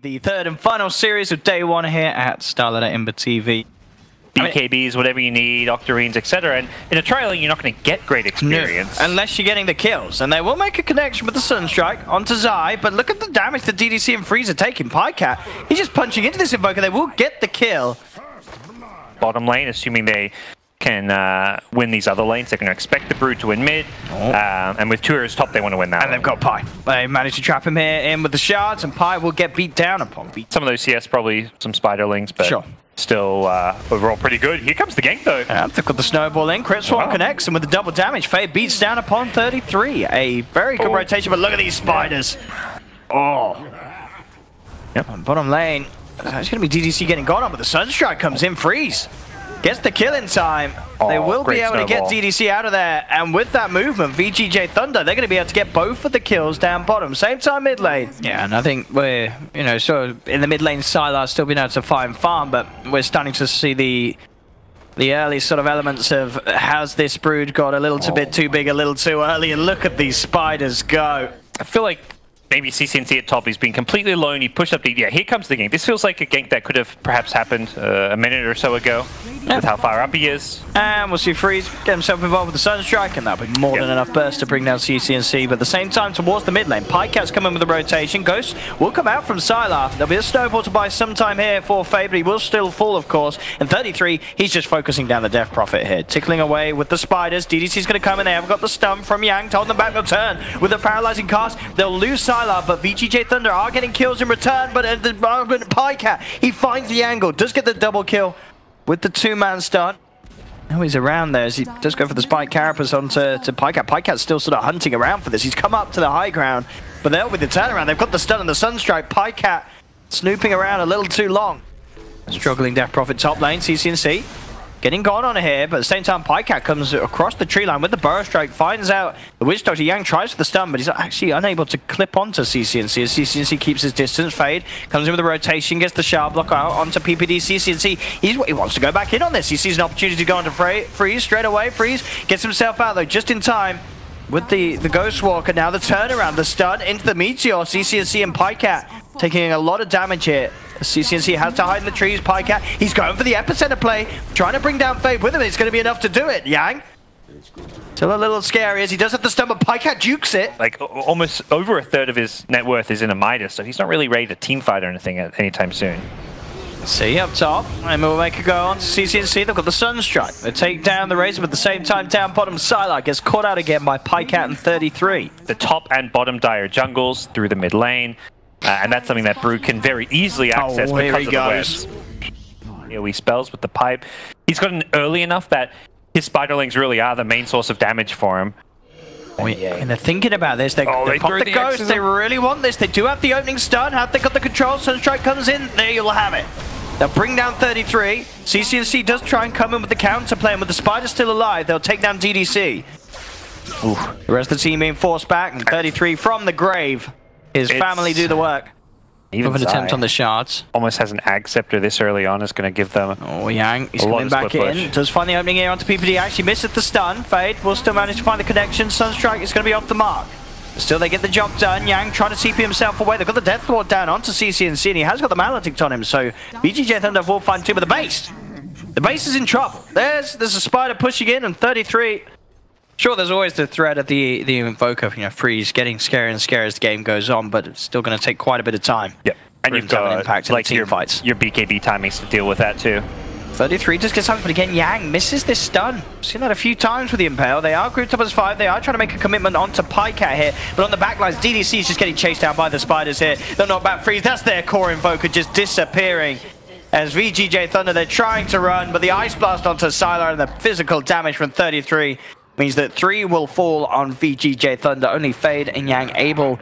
The third and final series of day one here at StarLadder Imbatv. BKBs, whatever you need, Octarines, etc. And in a trial, you're not going to get great experience. No, unless you're getting the kills. And they will make a connection with the Sunstrike onto Zai, but look at the damage that DDC and Freeze are taking. Pycat, he's just punching into this Invoker. They will get the kill. Bottom lane, assuming they can win these other lanes, they're going to expect the Brood to win mid. And with 2 heroes top, they want to win that. And they've got Pi. They managed to trap him here in with the shards, and Pi will get beat down upon. Some of those CS, probably some Spiderlings, but sure. Still overall pretty good. Here comes the gank though. They've got the snowball in. Crit Swarm connects, and with the double damage, Fade beats down upon 33. A very good rotation, but look at these spiders. Yep. On bottom lane, it's going to be DDC getting gone on, but the Sunstrike comes in. Freeze gets the kill in time. They will be able to get DDC out of there, and with that movement, VGJ.Thunder, they're going to be able to get both of the kills down bottom. Same time mid lane. Yeah, and I think we're, sort of in the mid lane, Sylar still being able to find farm, but we're starting to see the early sort of elements of has this Brood got a little bit too big, a little too early, and look at these spiders go. I feel like maybe CCNC at top, he's been completely alone, he pushed up the... Yeah, here comes the gank. This feels like a gank that could have perhaps happened a minute or so ago, with how far up he is. And we'll see Freeze get himself involved with the Sunstrike, and that'll be more than enough burst to bring down CCNC. But at the same time, towards the mid lane, Pycat's coming with the rotation. Ghost will come out from Sylar. There'll be a snowball to buy some time here for Fade, but he will still fall, of course. And 33, he's just focusing down the Death Prophet here, tickling away with the spiders. DDC's going to come in there. We've got the stun from Yang, holding them back. They'll turn with a paralyzing cast. They'll lose Sylar, but VGJ.Thunder are getting kills in return. But at the moment, Pycat, he finds the angle, does get the double kill with the 2-man stun. Oh, he's around there as he does go for the spike carapace onto Pycat. Pycat's still sort of hunting around for this. He's come up to the high ground, but they're with the turnaround. They've got the stun and the Sunstrike. Pycat snooping around a little too long. Struggling Death Prophet top lane, CCNC getting gone on here, but at the same time, Pycat comes across the tree line with the Burrow Strike, finds out the Witch Doctor. Yang tries for the stun, but he's actually unable to clip onto CCNC as CCNC keeps his distance. Fade comes in with the rotation, gets the shard block out onto PPD. CCNC, he wants to go back in on this. He sees an opportunity to go onto Freeze straight away. Freeze gets himself out though, just in time with the Ghost Walker. Now the turnaround, the stun into the Meteor. CCNC and Pycat taking a lot of damage here. CCNC has to hide in the trees. Pycat, he's going for the epicenter play, trying to bring down Fade with him. It's going to be enough to do it. Yang still a little scary as he does have the stun, but Pycat jukes it. Like almost over a third of his net worth is in a Midas, so he's not really ready to team fight or anything anytime soon. See up top, and we'll make a go on to CCNC. They've got the Sunstrike. They take down the Razor, but at the same time down bottom, Sylar gets caught out again by Pycat and 33. The top and bottom dire jungles through the mid lane. And that's something that Brood can very easily access because of the webs. AoE spells with the pipe. He's gotten early enough that his Spiderlings really are the main source of damage for him. And they're thinking about this. They pop the Ghost. They really want this. They do have the opening stun. Have they got the control? Sunstrike comes in. There you'll have it. They'll bring down 33. CCNC does try and come in with the counter play, and with the Spider still alive, they'll take down DDC. Ooh. The rest of the team being forced back, and 33 from the grave. His family do the work. Even with an attempt on the shards. Almost has an Ag Scepter this early on. Is going to give them Yang, he's coming back in. Does find the opening here onto PPD. Actually misses the stun. Fade will still manage to find the connection. Sunstrike is going to be off the mark. Still they get the job done. Yang trying to TP himself away. They've got the Death Ward down onto CCNC, and he has got the Maledict on him. So VGJ.Thunder will find 2, but the base. The base is in trouble. There's a Spider pushing in, and 33. Sure, there's always the threat of the Invoker, Freeze getting scarier and scarier as the game goes on, but it's still going to take quite a bit of time. Yep, and you've got impact like team fights. Your BKB timings to deal with that too. 33 just gets something, but again, Yang misses this stun. Seen that a few times with the Impale. They are grouped up as 5. They are trying to make a commitment onto Pycat here, but on the backlines, DDC is just getting chased out by the Spiders here. They'll knock back Freeze. That's their core Invoker just disappearing. As VGJ.Thunder, they're trying to run, but the Ice Blast onto Sylar and the physical damage from 33 means that 3 will fall on VGJ.Thunder. Only Fade and Yang able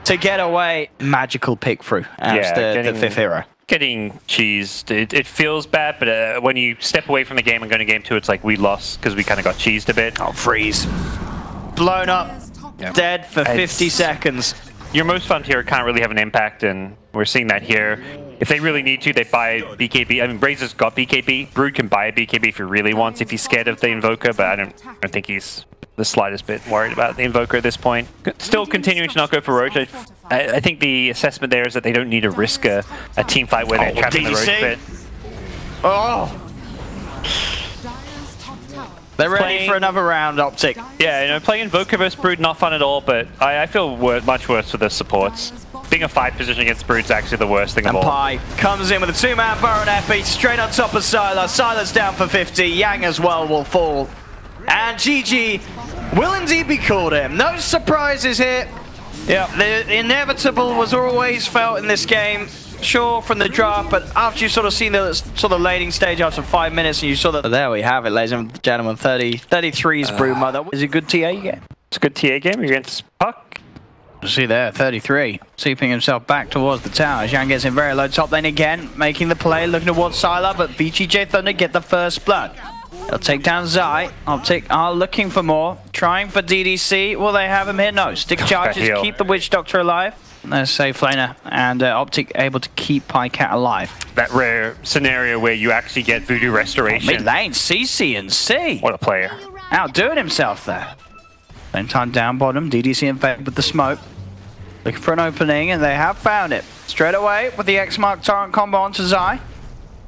to get away. Magical pick through as the 5th hero. Getting cheesed. It feels bad, but when you step away from the game and go to game 2, it's like we lost because we kind of got cheesed a bit. Oh, Freeze. Blown up. Dead for 50 seconds. Your most fun hero can't really have an impact, and we're seeing that here. If they really need to, they buy BKB. I mean, Razor's got BKB. Brood can buy a BKB if he really wants, if he's scared of the Invoker, but I don't think he's the slightest bit worried about the Invoker at this point. Still continuing to not go for Roach. I think the assessment there is that they don't need to risk a team fight where they're trapped in the Roach pit. Oh! They're ready for another round, OpTic. Yeah, you know, playing Invoker versus Brood, not fun at all, but I feel much worse for the supports. Being a 5 position against Brood is actually the worst thing of all. Pi comes in with a 2-man Burrow and FB straight on top of Sylar. Sylar's down for 50. Yang as well will fall. And GG will indeed be called in. No surprises here. Yeah, the inevitable was always felt in this game. Sure, from the draft, but after you sort of seen the sort of lating stage after 5 minutes, and you saw that. There we have it, ladies and gentlemen. 33's Broodmother. Is it a good TA game? It's a good TA game against Puck. See there, 33, seeping himself back towards the tower. Zhang gets in very low top lane again, making the play, looking towards Sylar, but VGJ.Thunder get the first blood. They'll take down Zai. OpTic are looking for more, trying for DDC. Will they have him here? No. Stick charges, keep the Witch Doctor alive. There's safe laner, and OpTic able to keep PyCat alive. That rare scenario where you actually get Voodoo Restoration. Mid lane, CC&C. What a player. Outdoing himself there. Same time down bottom, DDC in favor with the smoke. Looking for an opening, and they have found it. Straight away with the X-Mark Torrent combo onto Zai.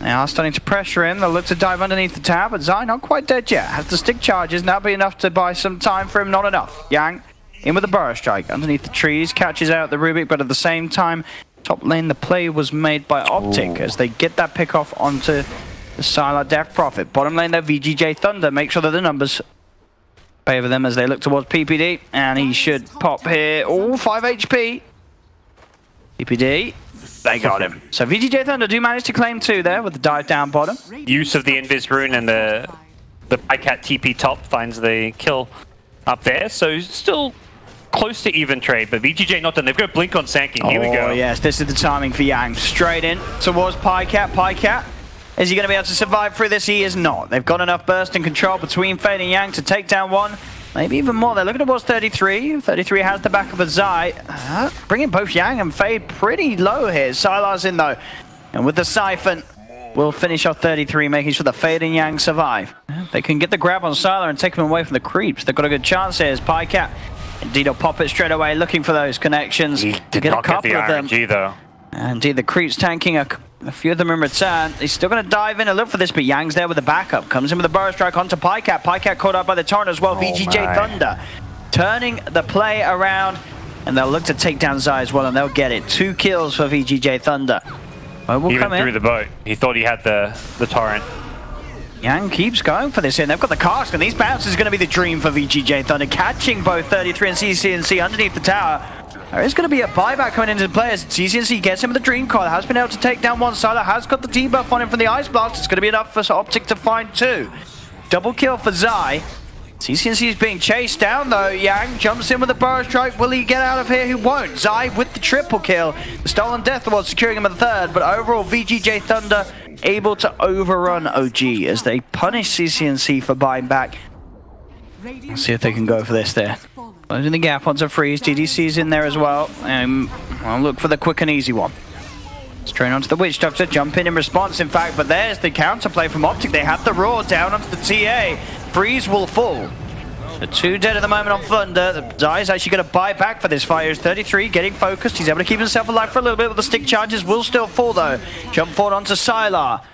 They are starting to pressure him. They'll look to dive underneath the tower, but Zai not quite dead yet. Has to stick charges, now be enough to buy some time for him, not enough. Yang in with the Burrow Strike underneath the trees, catches out the Rubik, but at the same time, top lane, the play was made by OpTic as they get that pick off onto the Sylar Death Prophet. Bottom lane, though, VGJ.Thunder make sure that the numbers favor them as they look towards PPD, and he should pop here. Oh, 5 HP. PPD, they got him. So VGJ.Thunder do manage to claim 2 there with the dive down bottom. Use of the Invis rune and the PyCat TP top finds the kill up there, so still close to even trade, but VGJ not done. They've got Blink on Sanking. Here we go. Oh yes, this is the timing for Yang. Straight in towards PyCat. PyCat, is he going to be able to survive through this? He is not. They've got enough burst and control between Fade and Yang to take down one, maybe even more. They're looking towards 33. 33 has the back of a Zai. Bringing both Yang and Fade pretty low here. Sylar's in though, and with the Siphon, we'll finish off 33, making sure that Fade and Yang survive. They can get the grab on Sylar and take him away from the creeps. They've got a good chance here as PyCat. Indeed, will pop it straight away, looking for those connections. He did not get the RNG though. Indeed, the creeps tanking a few of them in return. He's still going to dive in and look for this, but Yang's there with the backup. Comes in with a Burrow Strike onto PyCat. PyCat caught up by the Torrent as well. VGJ.Thunder turning the play around, and they'll look to take down Zai as well, and they'll get it. 2 kills for VGJ.Thunder. He went through the boat. He thought he had the Torrent. Yang keeps going for this here. They've got the cask, and these bounces are going to be the dream for VGJ.Thunder, catching both 33 and CC&C underneath the tower. There is going to be a buyback coming into play as CC&C gets him with the Dream Coil. Has been able to take down one. Sylar has got the debuff on him from the Ice Blast. It's going to be enough for OpTic to find 2. Double kill for Zai. CC&C is being chased down though. Yang jumps in with a Burrow Strike. Will he get out of here? He won't. Zai with the triple kill. The Stolen Death Ward securing him at the 3rd, but overall VGJ.Thunder able to overrun OG as they punish CC&C for buying back. Let's see if they can go for this there. Closing the gap onto Freeze. DDC's in there as well. I'll look for the quick and easy one. Straight onto the Witch Doctor, jump in response in fact, but there's the counterplay from OpTic. They have the Roar down onto the TA. Freeze will fall. The 2 dead at the moment on Thunder. The Zai's actually going to buy back for this fight. Here's 33 getting focused. He's able to keep himself alive for a little bit with the stick charges. Will still fall though. Jump forward onto Sylar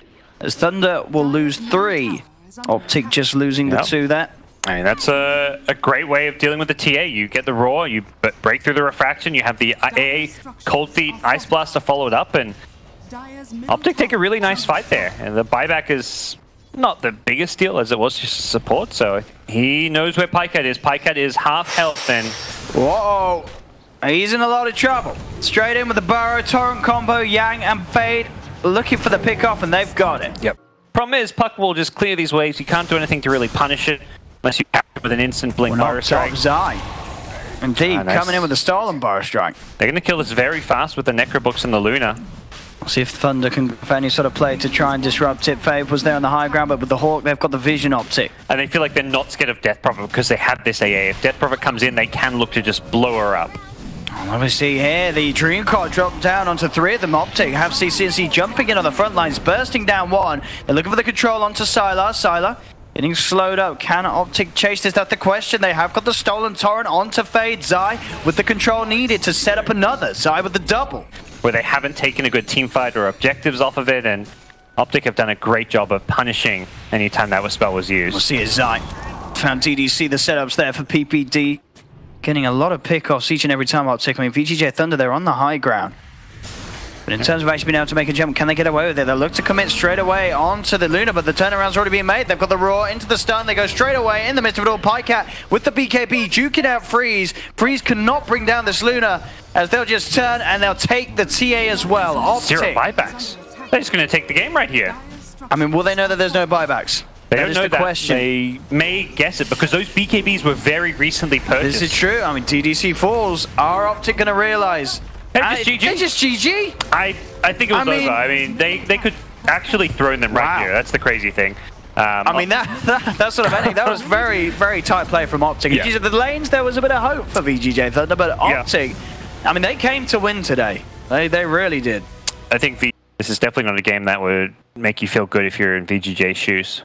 as Thunder will lose 3. OpTic just losing the 2 there. I mean, that's a great way of dealing with the TA. You get the Roar, you break through the Refraction, you have the AA Cold Feet Ice Blast to follow it up, and OpTic take a really nice fight there. And the buyback is not the biggest deal as it was just support, so he knows where PyCat is. PyCat is half health and... Whoa! He's in a lot of trouble. Straight in with the Burrow Torrent combo, Yang and Fade looking for the pick off, and they've got it. Yep. Problem is, Puck will just clear these waves. You can't do anything to really punish it unless you catch it with an instant blink Burrow Strike. Zai. Indeed, nice. coming in with a stolen Burrow Strike. They're going to kill this very fast with the Necrobooks and the Luna. We'll see if Thunder can have any sort of play to try and disrupt it. Fave was there on the high ground, but with the Hawk, they've got the vision OpTic. And they feel like they're not scared of Death Prophet because they have this AA. If Death Prophet comes in, they can look to just blow her up. Well, we see here the Dream Coil drop down onto 3 of them. OpTic have CC&C jumping in on the front lines, bursting down 1. They're looking for the control onto Sylar. Sylar Getting slowed up. Can OpTic chase this? That's the question. They have got the stolen torrent onto Fade. Zai with the control needed to set up another. Zai with the double. Where they haven't taken a good team fight or objectives off of it, and OpTic have done a great job of punishing any time that spell was used. We'll see as Zai found TDC. The setups there for PPD. Getting a lot of pickoffs each and every time OpTic. I mean, VGJ.Thunder, they're on the high ground. But in terms of actually being able to make a jump, can they get away with it? They'll look to commit straight away onto the Luna, but the turnaround's already been made. They've got the Roar into the stun. They go straight away in the midst of it all. Pycat with the BKB, duking out Freeze. Freeze cannot bring down this Luna, as they'll just turn and they'll take the TA as well. OpTic. 0 buybacks. They're just going to take the game right here. I mean, will they know that there's no buybacks? They don't know the that. Question. They may guess it because those BKBs were very recently purchased. This is true. I mean, TDC falls. Are OpTic going to realize? Just GG. They just GG? I think it was over. I mean, they could actually throw them right here. That's the crazy thing. I mean, that sort of ending, that was very, very tight play from OpTic. Yeah. The lanes, there was a bit of hope for VGJ.Thunder, but OpTic, I mean, they came to win today. They really did. I think this is definitely not a game that would make you feel good if you're in VGJ's shoes.